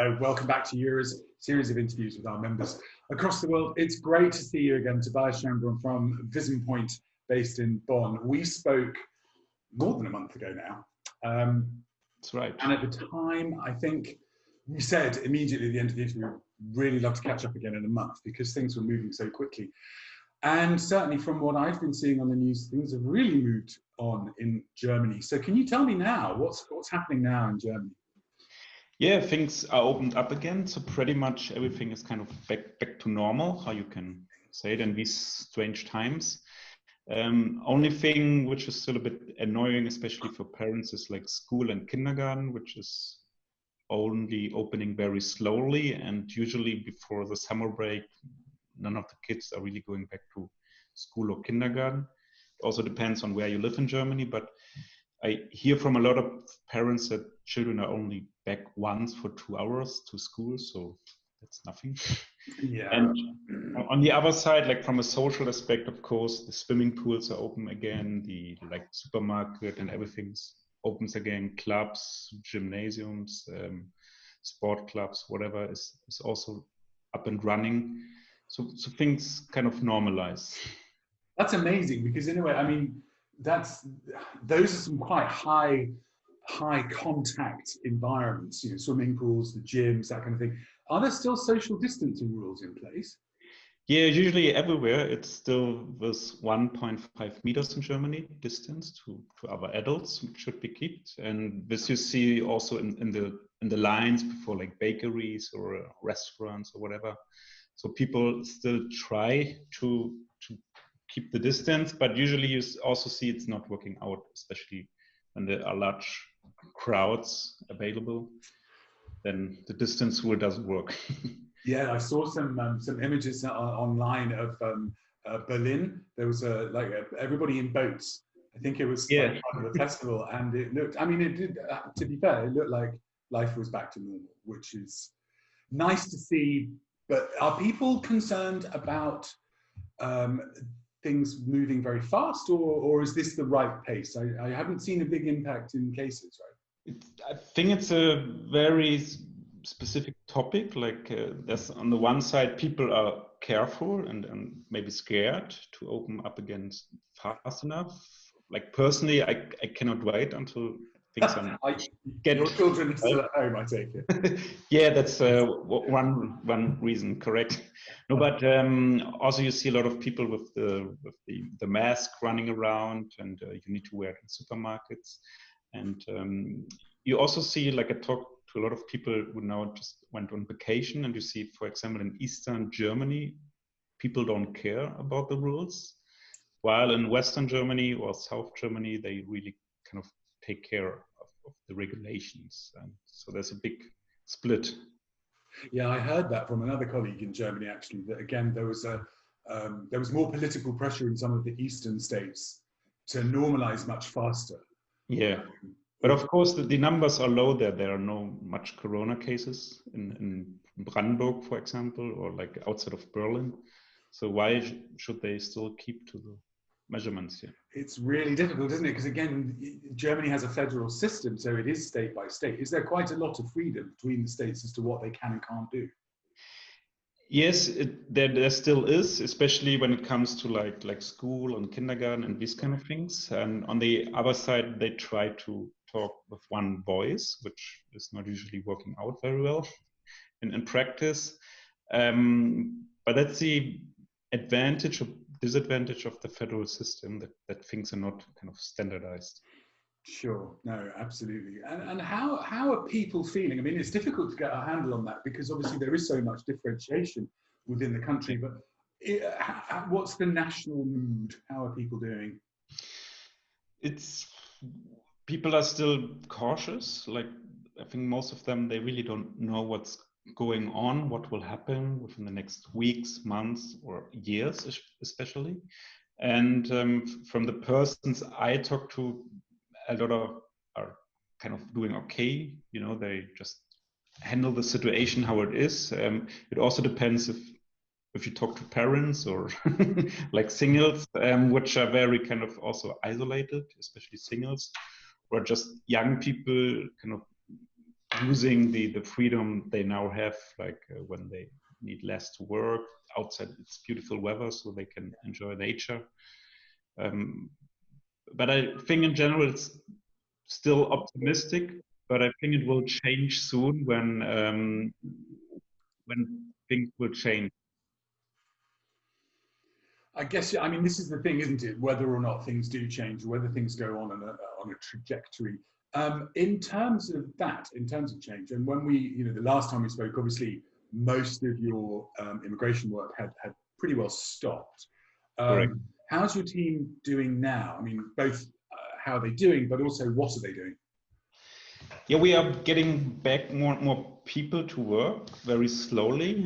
Hello, welcome back to Eura's series of interviews with our members across the world. It's great to see you again, Tobias Schoenborn from Vision Point, based in Bonn. We spoke more than a month ago now. That's right. And at the time, I think you said immediately at the end of the interview, really love to catch up again in a month because things were moving so quickly. And certainly from what I've been seeing on the news, things have really moved on in Germany. So can you tell me now, what's happening now in Germany? Yeah, things are opened up again. So pretty much everything is kind of back to normal, how you can say it in these strange times. Only thing which is still a bit annoying, especially for parents, is like school and kindergarten, which is only opening very slowly. And usually before the summer break, none of the kids are really going back to school or kindergarten. It also depends on where you live in Germany, but I hear from a lot of parents that children are only back once for 2 hours to school, so that's nothing. Yeah. And on the other side, like from a social aspect, of course, the swimming pools are open again, the like supermarket and everything's opens again, clubs, gymnasiums, sport clubs, whatever is also up and running. So things kind of normalize. That's amazing because in a way, I mean, those are some quite high contact environments, you know, swimming pools, the gyms, that kind of thing. Are there still social distancing rules in place? Yeah, usually everywhere it's still this 1.5 meters in Germany distance to other adults, which should be kept. And this you see also in the lines before like bakeries or restaurants or whatever. So people still try to keep the distance, but usually you also see it's not working out, especially when there are large crowds available, then the distance rule doesn't work. Yeah, I saw some images online of Berlin. There was everybody in boats. I think it was like part of the festival, and it looked. I mean, it did. To be fair, it looked like life was back to normal, which is nice to see. But are people concerned about things moving very fast, or is this the right pace? I haven't seen a big impact in cases, right? I think it's a very specific topic. Like there's on the one side, people are careful and maybe scared to open up again fast enough. Like personally, I cannot wait until things are your children are still at home, I take it. Yeah, that's one reason, correct. No, but also you see a lot of people with the mask running around, and you need to wear it in supermarkets. And you also see, like I talked to a lot of people who now just went on vacation, and you see, for example, in Eastern Germany, people don't care about the rules, while in Western Germany or South Germany, they really kind of take care of the regulations. And so there's a big split. Yeah, I heard that from another colleague in Germany, actually, that again, there was more political pressure in some of the eastern states to normalize much faster. Yeah. But of course, the numbers are low there. There are no much corona cases in Brandenburg, for example, or like outside of Berlin. So why should they still keep to the measurements here? It's really difficult, isn't it? Because again, Germany has a federal system, so it is state by state. Is there quite a lot of freedom between the states as to what they can and can't do? Yes, there still is, especially when it comes to like school and kindergarten and these kind of things. And on the other side, they try to talk with one voice, which is not usually working out very well in practice. But that's the advantage or disadvantage of the federal system, that things are not kind of standardized. Sure, no, absolutely. And how are people feeling? I mean, it's difficult to get a handle on that because obviously there is so much differentiation within the country, but what's the national mood? How are people doing? People are still cautious. Like, I think most of them, they really don't know what's going on, what will happen within the next weeks, months, or years, especially. And from the persons I talk to, a lot of are kind of doing okay. You know, they just handle the situation how it is. It also depends if you talk to parents or like singles, which are very kind of also isolated, especially singles, or just young people kind of using the freedom they now have, like when they need less to work outside, it's beautiful weather, so they can enjoy nature. But I think in general it's still optimistic, but I think it will change soon when things will change. I guess, I mean, this is the thing, isn't it? Whether or not things do change, or whether things go on a trajectory. In terms of that, in terms of change, and when we, you know, the last time we spoke, obviously, most of your immigration work had pretty well stopped. Correct. How's your team doing now? I mean, both how are they doing, but also what are they doing? Yeah, we are getting back more people to work very slowly.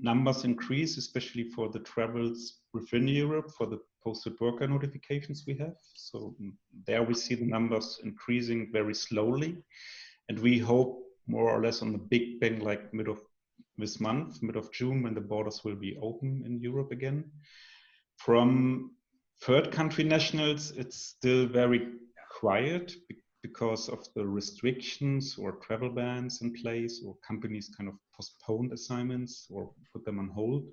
Numbers increase, especially for the travels within Europe, for the posted worker notifications we have. So there we see the numbers increasing very slowly. And we hope more or less on the big bang, like mid of this month, mid of June, when the borders will be open in Europe again. From third country nationals, it's still very quiet because of the restrictions or travel bans in place, or companies kind of postponed assignments or put them on hold.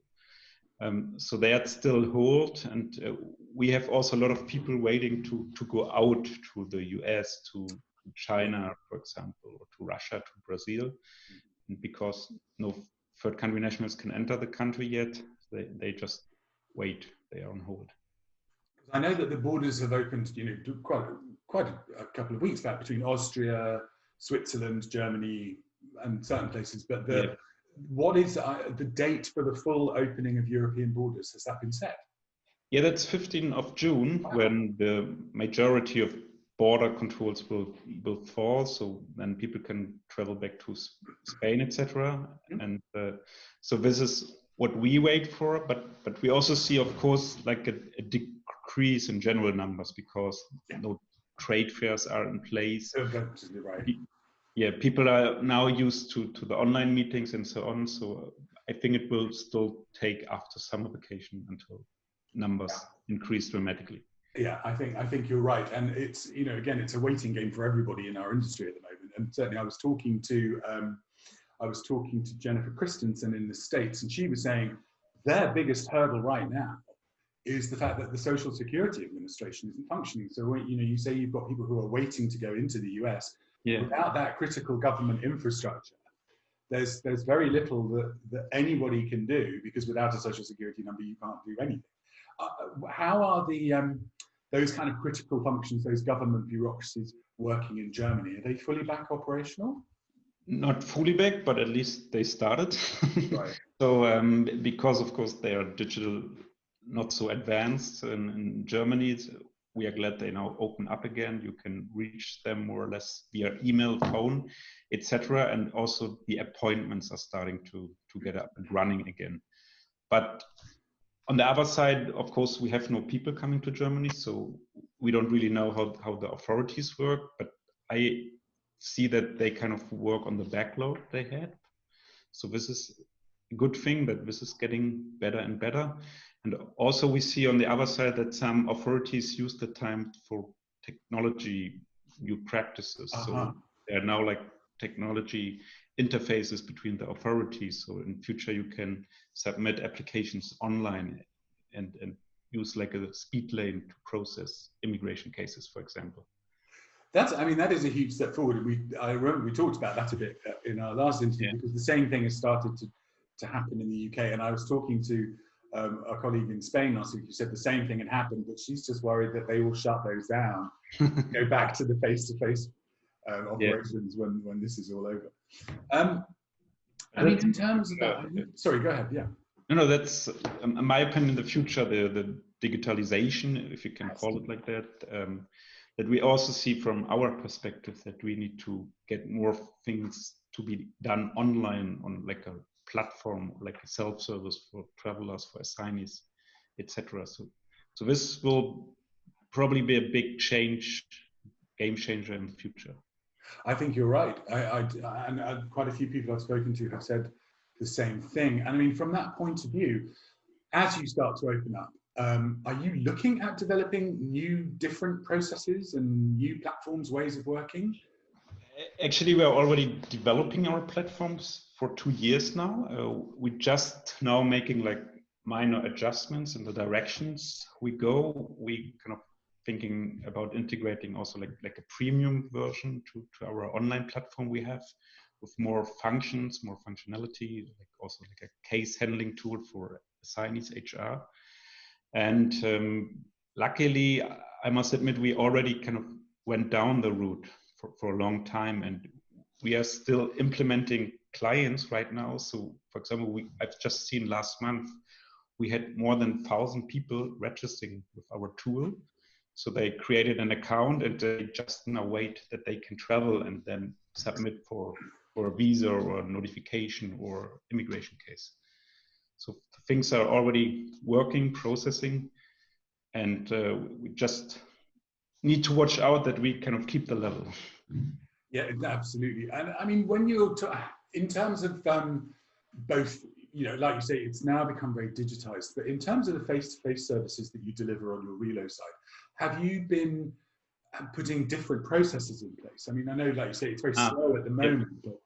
So they are still hold, and we have also a lot of people waiting to go out to the US, to China, for example, or to Russia, to Brazil. And because no third country nationals can enter the country yet, they just wait, they are on hold. I know that the borders have opened, you know, quite a couple of weeks back between Austria, Switzerland, Germany, and certain places. But what is the date for the full opening of European borders? Has that been set? Yeah, that's 15th of June, when the majority of border controls will fall. So then people can travel back to Spain, etc. And so this is what we wait for. But we also see, of course, like a decrease in general numbers, because no trade fairs are in place. Right. Yeah, people are now used to the online meetings and so on. So I think it will still take after summer vacation until numbers increase dramatically. Yeah, I think you're right, and it's, you know, again, it's a waiting game for everybody in our industry at the moment. And certainly, I was talking to Jennifer Christensen in the States, and she was saying their biggest hurdle right now is the fact that the Social Security Administration isn't functioning. So when, you know, you say you've got people who are waiting to go into the US, without that critical government infrastructure, there's very little that anybody can do, because without a Social Security number, you can't do anything. How are those kind of critical functions, those government bureaucracies working in Germany? Are they fully back operational? Not fully back, but at least they started. Right. So because of course they are digital, not so advanced in Germany, we are glad they now open up again. You can reach them more or less via email, phone, etc. And also the appointments are starting to get up and running again. But on the other side, of course, we have no people coming to Germany, so we don't really know how the authorities work. But I see that they kind of work on the backlog they had. So this is a good thing, that this is getting better and better. And also we see on the other side that some authorities use the time for technology new practices. So there are now like technology interfaces between the authorities. So in future you can submit applications online and use like a speed lane to process immigration cases, for example. I mean, that is a huge step forward. I remember we talked about that a bit in our last interview, because the same thing has started to happen in the UK. And I was talking to a colleague in Spain last week who said the same thing had happened, but she's just worried that they will shut those down, go back to the face-to-face operations when this is all over. I mean, in terms of that, sorry, go ahead. Yeah. No, that's in my opinion, the future, the digitalization, if you can call it like that. That we also see from our perspective that we need to get more things to be done online on like a platform, like a self-service for travelers, for assignees, etc. So this will probably be a big change, game changer in the future. I think you're right. And quite a few people I've spoken to have said the same thing. And I mean, from that point of view, as you start to open up, are you looking at developing new, different processes and new platforms, ways of working? Actually, we are already developing our platforms for 2 years now. We just now making like minor adjustments in the directions we go. We kind of thinking about integrating also like a premium version to our online platform we have, with more functions, more functionality, like also like a case handling tool for assignees HR. And luckily, I must admit, we already kind of went down the route for a long time, and we are still implementing clients right now. So for example, I've just seen last month, we had more than 1,000 people registering with our tool. So they created an account and they just now wait that they can travel and then submit for a visa or a notification or immigration case. So things are already working, processing, and we just need to watch out that we kind of keep the level. Yeah, absolutely. And I mean, when you're in terms of both, you know, like you say, it's now become very digitized, but in terms of the face-to-face services that you deliver on your Relo side, have you been putting different processes in place? I mean, I know, like you say, it's very slow at the moment. But...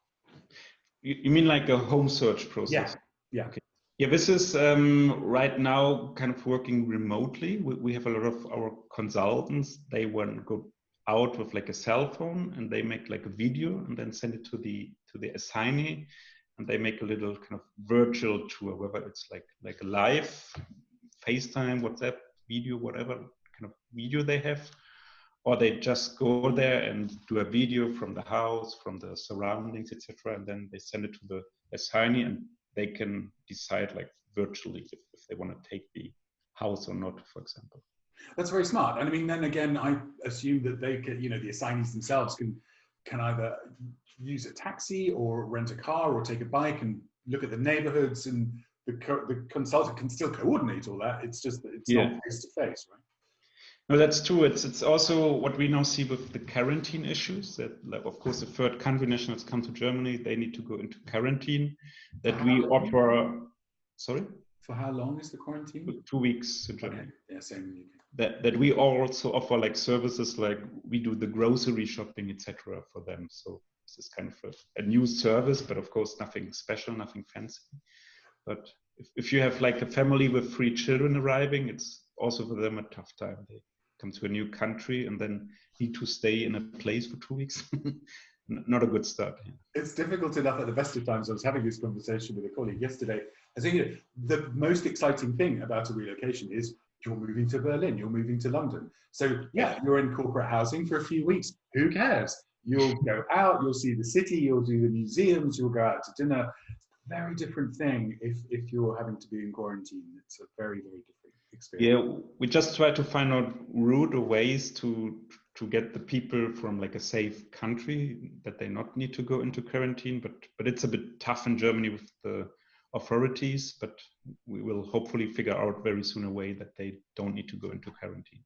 You mean like a home search process? Yeah. Okay. Yeah, this is right now kind of working remotely. We have a lot of our consultants. They want to go out with like a cell phone and they make like a video and then send it to the assignee, and they make a little kind of virtual tour, whether it's like a live FaceTime, WhatsApp video, whatever kind of video they have, or they just go there and do a video from the house, from the surroundings, etc., and then they send it to the assignee, and they can decide like virtually if they want to take the house or not, for example. That's very smart. And I mean, then again, I assume that they can, you know, the assignees themselves can either use a taxi or rent a car or take a bike and look at the neighborhoods, and the consultant can still coordinate all that. It's just that it's not face to face, right? No, that's true. It's also what we now see with the quarantine issues, that like, of course, the third country nationals come to Germany, they need to go into quarantine. That we offer. Sorry? For how long is the quarantine? 2 weeks in Germany. Okay. Yeah, same in the UK. That we also offer like services, like we do the grocery shopping, etc. for them. So this is kind of a new service, but of course nothing special, nothing fancy. But if you have like a family with 3 children arriving, it's also for them a tough time. They come to a new country and then need to stay in a place for 2 weeks. Not a good start. It's difficult enough at the best of times. I was having this conversation with a colleague yesterday. I think the most exciting thing about a relocation is you're moving to Berlin, you're moving to London. So yeah, you're in corporate housing for a few weeks. Who cares? You'll go out, you'll see the city, you'll do the museums, you'll go out to dinner. Very different thing if you're having to be in quarantine. It's a very, very different experience. Yeah, we just try to find out route or ways to get the people from like a safe country, that they not need to go into quarantine. But it's a bit tough in Germany with the authorities, but we will hopefully figure out very soon a way that they don't need to go into quarantine.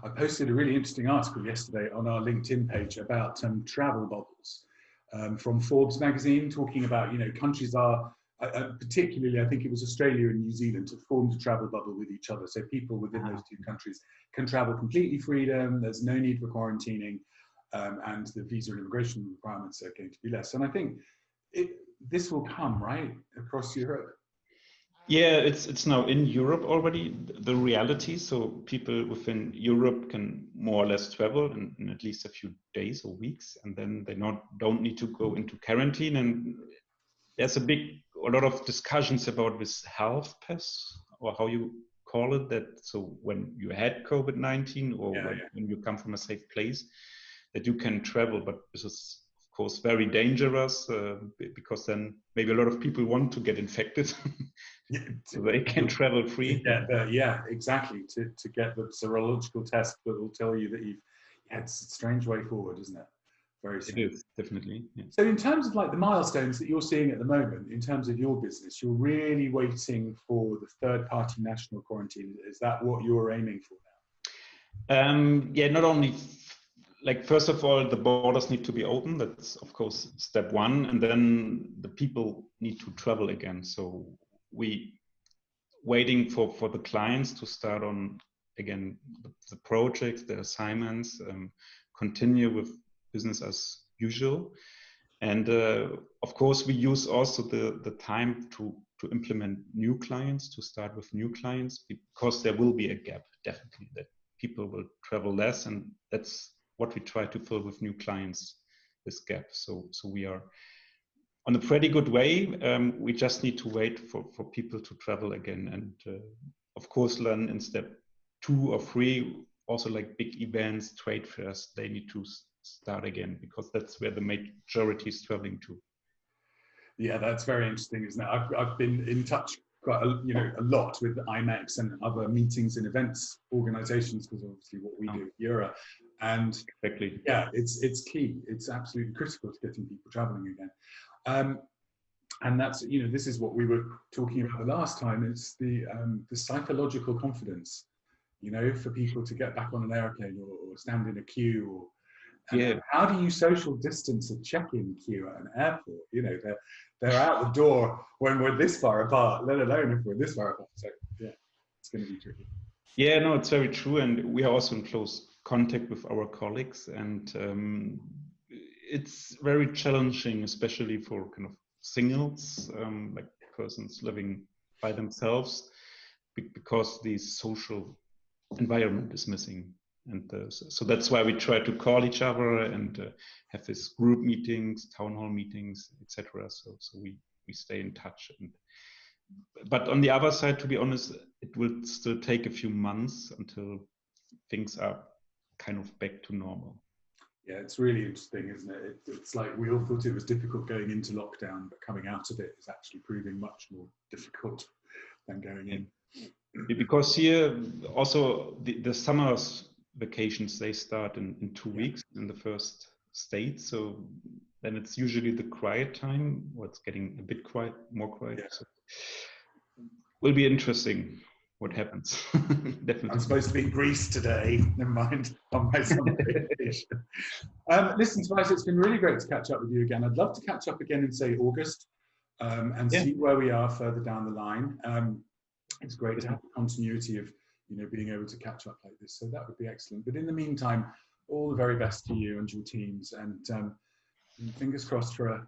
I posted a really interesting article yesterday on our LinkedIn page about travel bubbles from Forbes magazine, talking about, you know, countries are, particularly, I think it was Australia and New Zealand, have formed a travel bubble with each other. So people within those 2 countries can travel completely freedom. There's no need for quarantining, and the visa and immigration requirements are going to be less. And I think this will come, right, across Europe. Yeah, it's now in Europe already, the reality. So people within Europe can more or less travel in at least a few days or weeks, and then they don't need to go into quarantine. And there's a lot of discussions about this health pass, or how you call it, that so when you had COVID-19 or when you come from a safe place, that you can travel. But this is of course very dangerous, because then maybe a lot of people want to get infected. So they can travel free. Yeah, exactly. To get the serological test that will tell you that it's a strange way forward, isn't it? Very strange. It is, definitely. Yeah. So in terms of like the milestones that you're seeing at the moment, in terms of your business, you're really waiting for the third-party national quarantine. Is that what you're aiming for now? Yeah, not only like, first of all, the borders need to be open. That's of course step one, and then the people need to travel again. So we waiting for the clients to start on again the projects, the assignments, continue with business as usual. And of course, we use also the time to implement new clients, to start with new clients, because there will be a gap, definitely, that people will travel less, and that's what we try to fill with new clients, this gap. So we are on a pretty good way. We just need to wait for people to travel again, and of course learn in step 2 or 3, also like big events, trade fairs, they need to start again, because that's where the majority is traveling to. Yeah, that's very interesting, isn't it? I've been in touch quite a lot with IMEX and other meetings and events organizations, because obviously what we do at Eura, and exactly, yeah, it's key. It's absolutely critical to getting people traveling again. And that's, this is what we were talking about the last time. It's the psychological confidence, for people to get back on an airplane or stand in a queue, and how do you social distance a check-in queue at an airport? They're out the door when we're this far apart, let alone if we're this far apart. So yeah, it's going to be tricky. Yeah, no, it's very true, and we are also in close contact with our colleagues, and it's very challenging, especially for kind of singles, like persons living by themselves, because the social environment is missing. And so that's why we try to call each other and have these group meetings, town hall meetings, etc. So we stay in touch. But on the other side, to be honest, it will still take a few months until things are kind of back to normal. Yeah, it's really interesting, isn't it? It's like we all thought it was difficult going into lockdown, but coming out of it is actually proving much more difficult than going in. Because here also the summer's vacations, they start in 2 weeks in the first state. So then it's usually the quiet time, or it's getting a bit quiet, more quiet. Yeah. So will be interesting what happens. Definitely. I'm supposed to be in Greece today. Never mind, on my summer vacation. Listen, Tobias, it's been really great to catch up with you again. I'd love to catch up again in, say, August, and see where we are further down the line. It's great to have the continuity of, being able to catch up like this. So that would be excellent. But in the meantime, all the very best to you and your teams, and fingers crossed for a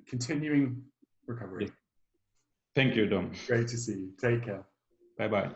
continuing recovery. Thank you, Dom. Great to see you. Take care. Bye-bye.